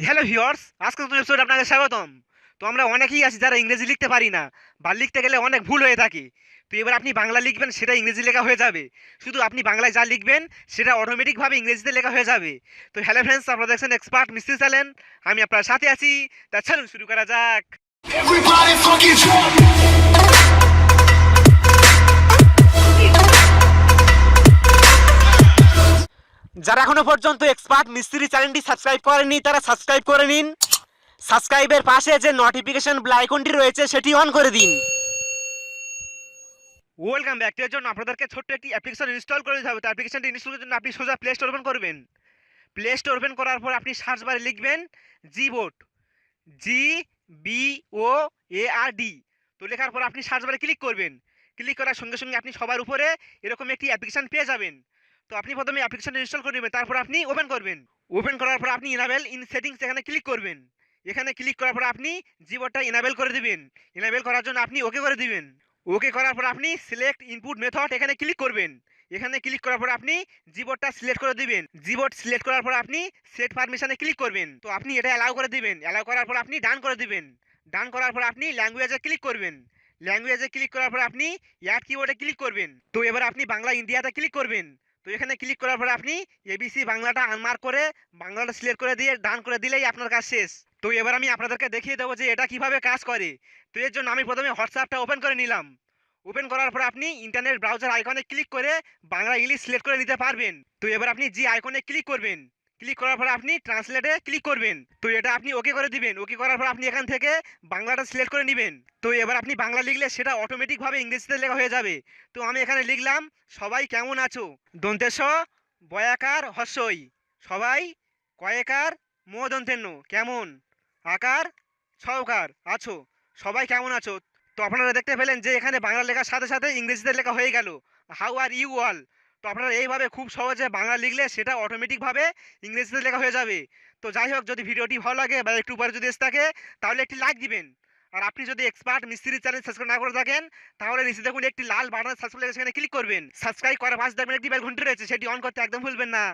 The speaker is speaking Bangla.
হ্যালো ভিউয়ার্স, আজকে নতুন এপিসোডে আপনাকে স্বাগতম। তো আমরা অনেকেই আছি যারা ইংরেজি লিখতে পারি না বা লিখতে গেলে অনেক ভুল হয়ে থাকে। তো এবার আপনি বাংলা লিখবেন, সেটা ইংরেজি লেখা হয়ে যাবে। শুধু আপনি বাংলায় যা লিখবেন সেটা অটোমেটিকভাবে ইংরেজিতে লেখা হয়ে যাবে। তো হ্যালো ফ্রেন্ডস, আপনারা দেখছেন এক্সপার্ট মিস্ত্রি চ্যানেল। আমি আপনার সাথে আছি। তা চলুন শুরু করা যাক। Everybody fucking jump! যারা এখনো পর্যন্ত এক্সপার্ট মিস্ত্রি চ্যানেলটি সাবস্ক্রাইব করেননি তারা সাবস্ক্রাইব করে নিন। সাবস্ক্রাইবের পাশে যে নোটিফিকেশন বেল আইকনটি রয়েছে সেটি অন করে দিন। Welcome back. এর জন্য আপনাদেরকে ছোট্ট একটি অ্যাপ্লিকেশন ইনস্টল করে দিতে হবে। তো অ্যাপ্লিকেশনটি ইনস্টল করার জন্য আপনি সোজা প্লে স্টোর ওপেন করবেন। প্লে স্টোর ওপেন করার পর আপনি সার্চ বারে লিখবেন জিবোর্ড, GBOARD। তো লেখার পর আপনি সার্চ বারে ক্লিক করবেন। ক্লিক করার সঙ্গে সঙ্গে আপনি সবার উপরে এরকম একটি অ্যাপ্লিকেশন পেয়ে যাবেন। তো আপনি প্রথমে অ্যাপ্লিকেশনটা ইনস্টল করে নেবেন, তারপর আপনি ওপেন করবেন। ওপেন করার পর আপনি ইনাবেল ইন সেটিংস এখানে ক্লিক করবেন। এখানে ক্লিক করার পর আপনি জিবোর্ডটা ইনাবেল করে দিবেন। ইনাবেল করার জন্য আপনি ওকে করে দিবেন। ওকে করার পর আপনি সিলেক্ট ইনপুট মেথড এখানে ক্লিক করবেন। এখানে ক্লিক করার পর আপনি জিবোর্ডটা সিলেক্ট করে দিবেন। জিবোর্ড সিলেক্ট করার পর আপনি সেট পারমিশনে ক্লিক করবেন। তো আপনি এটা অ্যালাউ করে দিবেন। অ্যালাউ করার পর আপনি ডান করে দিবেন। ডান করার পর আপনি ল্যাঙ্গুয়েজে ক্লিক করবেন। ল্যাঙ্গুয়েজে ক্লিক করার পর আপনি অ্যাড কিবোর্ডে ক্লিক করবেন। তো এবার আপনি বাংলা ইন্ডিয়াতে ক্লিক করবেন। তো এখানে ক্লিক করার পর আপনি এবিসি বাংলাটা আনমার্ক করে বাংলাটা সিলেক্ট করে দিয়ে ডান করে দিলেই আপনার কাজ শেষ। তো এবার আমি আপনাদেরকে দেখিয়ে দেবো যে এটা কিভাবে কাজ করে। তো এর জন্য আমি প্রথমে হোয়াটসঅ্যাপটা ওপেন করে নিলাম। ওপেন করার পর আপনি ইন্টারনেট ব্রাউজার আইকনে ক্লিক করে বাংলা ইংলিশ সিলেক্ট করে নিতে পারবেন। তো এবার আপনি জি আইকনে ক্লিক করবেন। ক্লিক করার পর আপনি ট্রান্সলেটে ক্লিক করবেন। তো এটা আপনি ওকে করে দিবেন। ওকে করার পর আপনি এখান থেকে বাংলাটা সিলেক্ট করে নেবেন। তো এবার আপনি বাংলা লিখলে সেটা অটোমেটিকভাবে ইংরেজিতে লেখা হয়ে যাবে। তো আমি এখানে লিখলাম সবাই কেমন আছো, দন্তেশ বয়াকার হস্যই, সবাই কয়েকার মো দন্তেন্ন কেমন, আকার ছকার আছো, সবাই কেমন আছো। তো আপনারা দেখতে পেলেন যে এখানে বাংলা লেখার সাথে সাথে ইংরেজিতে লেখা হয়ে গেল হাউ আর ইউ অল। তো আপনারা এইভাবে খুব সহজে বাংলা লিখলে সেটা অটোমেটিকভাবে ইংরেজিতে লেখা হয়ে যাবে। তো যাই হোক, যদি ভিডিওটি ভালো লাগে বা একটু উপরে যদি এসে থাকে তাহলে একটি লাইক দিবেন। আর আপনি যদি এক্সপার্ট মিস্ত্রি চ্যানেল সাবস্ক্রাইব না করে থাকেন তাহলে নিচে দেখুন একটি লাল বাটন সাবস্ক্রাইব, সেখানে ক্লিক করবেন। সাবস্ক্রাইব করার পাশে দেখবেন একটি বেল ঘন্টি রয়েছে, সেটি অন করতে একদম ভুলবেন না।